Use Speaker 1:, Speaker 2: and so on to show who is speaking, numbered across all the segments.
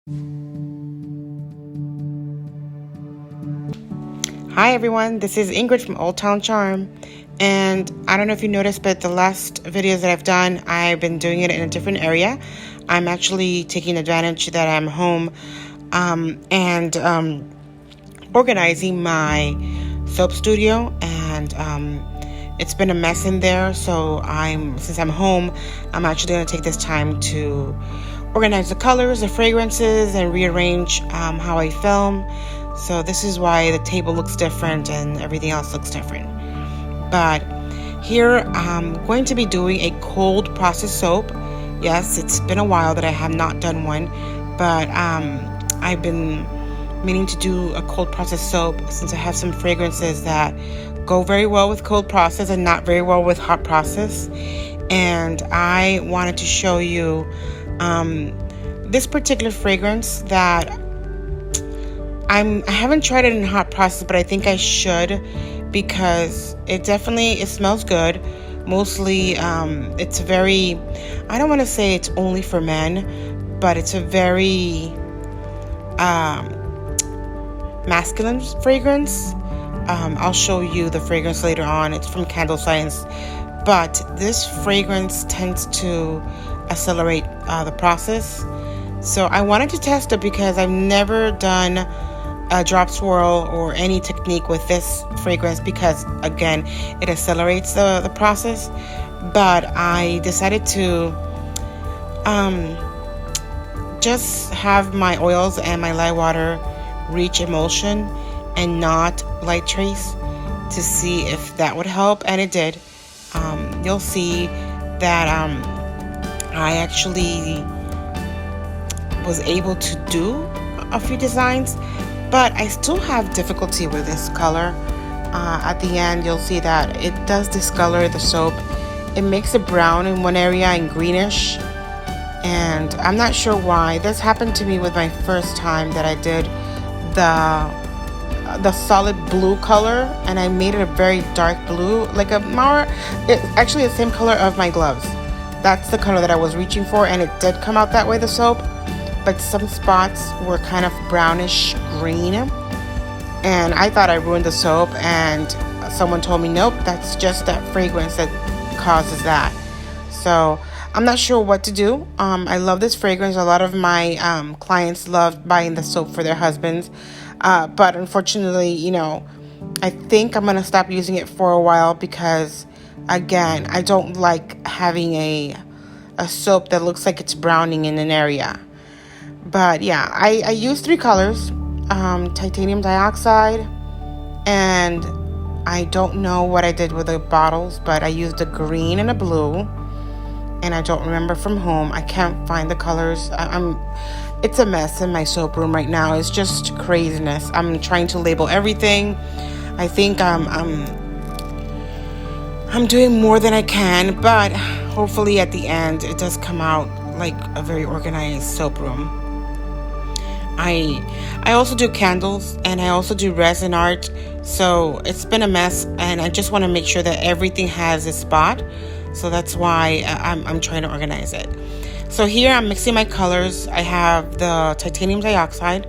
Speaker 1: Hi everyone, this is Ingrid from Old Town Charm, and I don't know if you noticed, but the last videos that I've done, I've been doing it in a different area. I'm actually taking advantage that I'm home and organizing my soap studio, and it's been a mess in there. So since I'm home, I'm actually going to take this time to organize the colors, the fragrances, and rearrange how I film. So this is why the table looks different and everything else looks different. But here I'm going to be doing a cold process soap. Yes, it's been a while that I have not done one, but I've been meaning to do a cold process soap since I have some fragrances that go very well with cold process and not very well with hot process. And I wanted to show you this particular fragrance that I haven't tried it in hot process, but I think I should, because it smells good. Mostly it's very, I don't want to say it's only for men, but it's a very masculine fragrance. I'll show you the fragrance later on. It's from Candle Science, but this fragrance tends to accelerate the process. So I wanted to test it because I've never done a drop swirl or any technique with this fragrance, because again, it accelerates the process. But I decided to just have my oils and my lye water reach emulsion and not light trace, to see if that would help, and it did. You'll see that I actually was able to do a few designs, but I still have difficulty with this color. At the end, you'll see that it does discolor the soap. It makes it brown in one area and greenish, and I'm not sure why. This happened to me with my first time that I did the solid blue color, and I made it a very dark blue, like it's actually the same color of my gloves. That's the color that I was reaching for, and it did come out that way, the soap. But some spots were kind of brownish green, and I thought I ruined the soap, and someone told me, nope, that's just that fragrance that causes that. So I'm not sure what to do. I love this fragrance. A lot of my clients love buying the soap for their husbands, but unfortunately, I think I'm gonna stop using it for a while, because again, I don't like having a soap that looks like it's browning in an area. But yeah, I use 3 colors, titanium dioxide, and I don't know what I did with the bottles, but I used a green and a blue, and I don't remember from home. I can't find the colors. It's a mess in my soap room right now. It's just craziness. I'm trying to label everything. I think I'm doing more than I can, but hopefully at the end it does come out like a very organized soap room. I also do candles, and I also do resin art, so it's been a mess, and I just want to make sure that everything has a spot. So that's why I'm trying to organize it. So here I'm mixing my colors. I have the titanium dioxide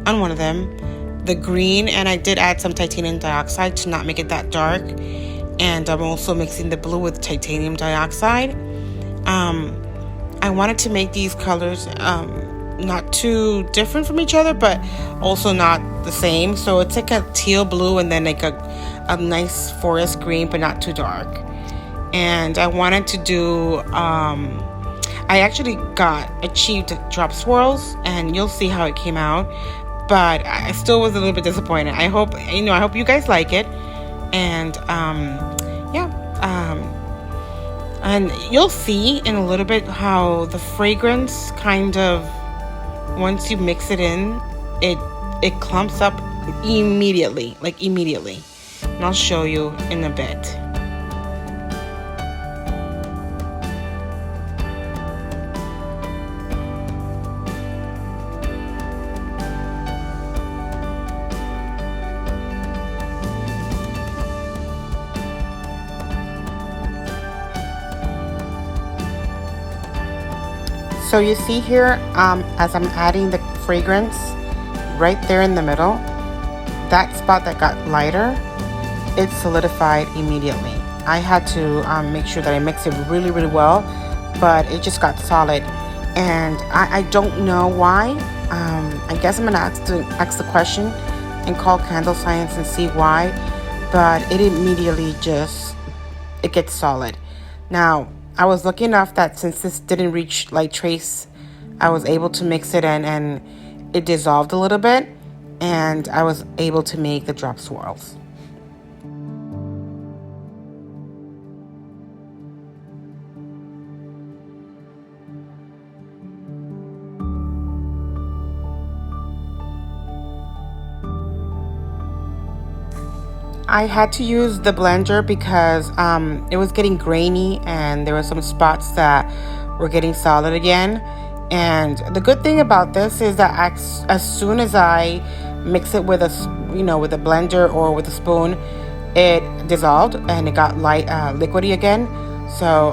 Speaker 1: on one of them, the green, and I did add some titanium dioxide to not make it that dark. And I'm also mixing the blue with titanium dioxide. I wanted to make these colors not too different from each other, but also not the same. So it's like a teal blue, and then like a nice forest green, but not too dark. And I wanted to do I actually achieved drop swirls, and you'll see how it came out, but I still was a little bit disappointed. I hope you guys like it. And and you'll see in a little bit how the fragrance kind of, once you mix it in, it clumps up immediately. And I'll show you in a bit. So you see here, as I'm adding the fragrance right there in the middle, that spot that got lighter, it solidified immediately. I had to make sure that I mixed it really, really well, but it just got solid. And I don't know why. I guess I'm gonna ask the question and call Candle Science and see why. But it immediately it gets solid. Now, I was lucky enough that since this didn't reach light trace, I was able to mix it in and it dissolved a little bit, and I was able to make the drop swirls. I had to use the blender because it was getting grainy and there were some spots that were getting solid again. And the good thing about this is that as soon as I mix it with a blender or with a spoon, it dissolved and it got liquidy again. So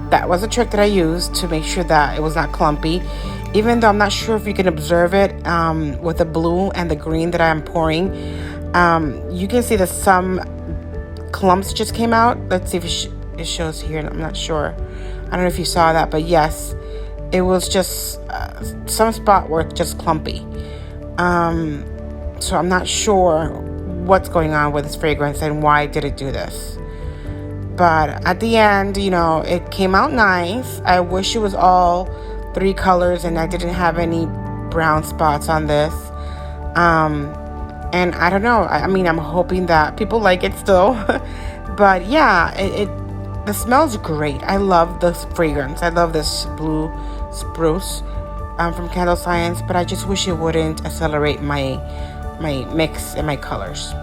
Speaker 1: that was a trick that I used to make sure that it was not clumpy. Even though I'm not sure if you can observe it with the blue and the green that I'm pouring. You can see that some clumps just came out. Let's see if it shows here. I'm not sure. I don't know if you saw that, but yes, it was just some spot were just clumpy. So I'm not sure what's going on with this fragrance and why did it do this. But at the end, it came out nice. I wish it was all 3 colors and I didn't have any brown spots on this. And I don't know. I mean, I'm hoping that people like it still. But yeah, the smell's great. I love this fragrance. I love this blue spruce from Candle Science. But I just wish it wouldn't accelerate my mix and my colors.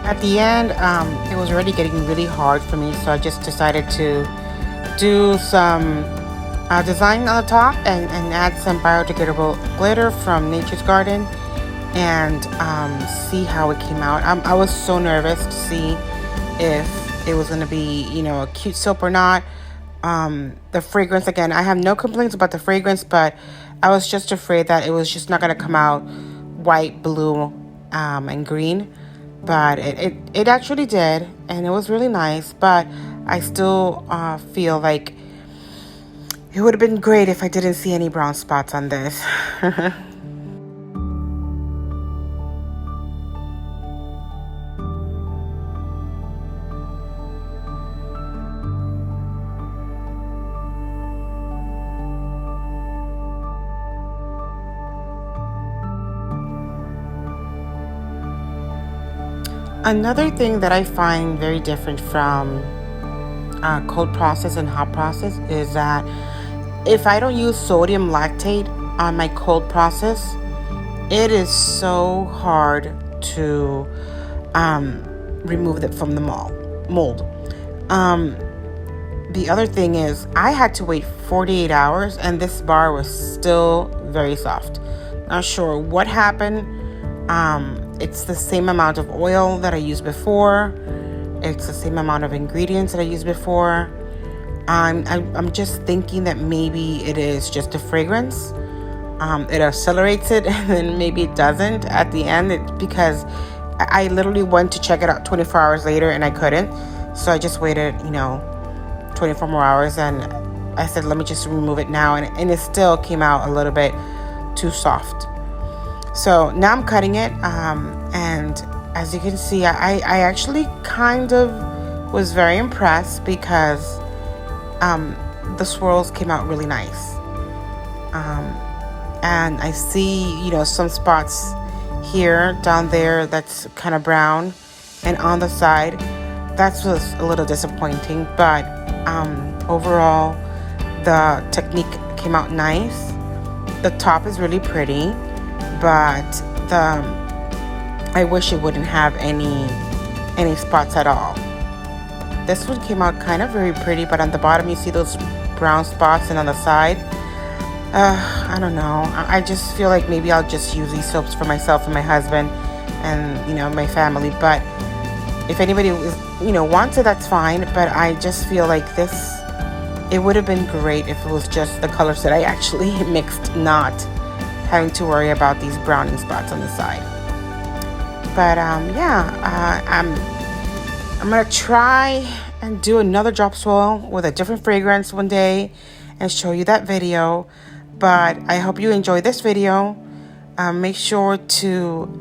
Speaker 1: At the end, it was already getting really hard for me, so I just decided to do some design on the top and add some biodegradable glitter from Nature's Garden and see how it came out. I was so nervous to see if it was going to be, a cute soap or not. The fragrance, again, I have no complaints about the fragrance, but I was just afraid that it was just not going to come out white, blue, and green. But it actually did, and it was really nice. But I still feel like it would have been great if I didn't see any brown spots on this. Another thing that I find very different from cold process and hot process is that if I don't use sodium lactate on my cold process, it is so hard to remove it from the mold. The other thing is I had to wait 48 hours and this bar was still very soft. Not sure what happened. It's the same amount of oil that I used before. It's the same amount of ingredients that I used before. I'm just thinking that maybe it is just a fragrance. It accelerates it and then maybe it doesn't at the end because I literally went to check it out 24 hours later and I couldn't. So I just waited, 24 more hours and I said, let me just remove it now. And it still came out a little bit too soft. So now I'm cutting it, and as you can see, I actually kind of was very impressed because the swirls came out really nice. And I see, some spots here, down there, that's kind of brown, and on the side, that's was a little disappointing. But overall, the technique came out nice. The top is really pretty, but I wish it wouldn't have any spots at all. This one came out kind of very pretty, but on the bottom you see those brown spots, and on the side, I don't know. I just feel like maybe I'll just use these soaps for myself and my husband and, you know, my family. But if anybody wants it, that's fine. But I just feel like it would have been great if it was just the colors that I actually mixed, not having to worry about these browning spots on the side. But I'm gonna try and do another drop swirl with a different fragrance one day and show you that video. But I hope you enjoyed this video. Make sure to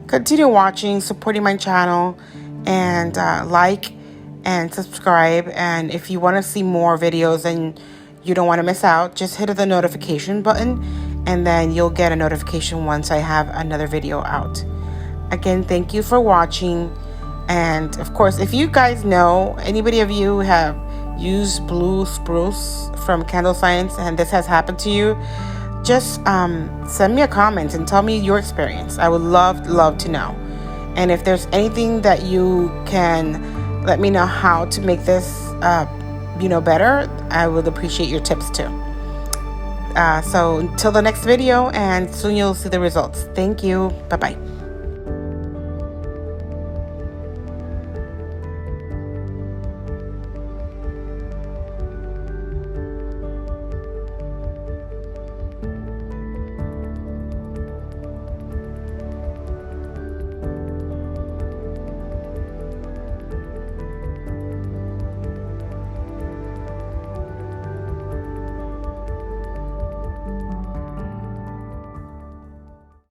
Speaker 1: continue watching, supporting my channel, and like and subscribe. And if you want to see more videos and you don't want to miss out, just hit the notification button, and then you'll get a notification once I have another video out. Again, thank you for watching. And of course, if you guys know, anybody of you have used Blue Spruce from Candle Science and this has happened to you, just send me a comment and tell me your experience. I would love to know. And if there's anything that you can let me know how to make this better, I would appreciate your tips too. So until the next video, and soon you'll see the results. Thank you. Bye bye.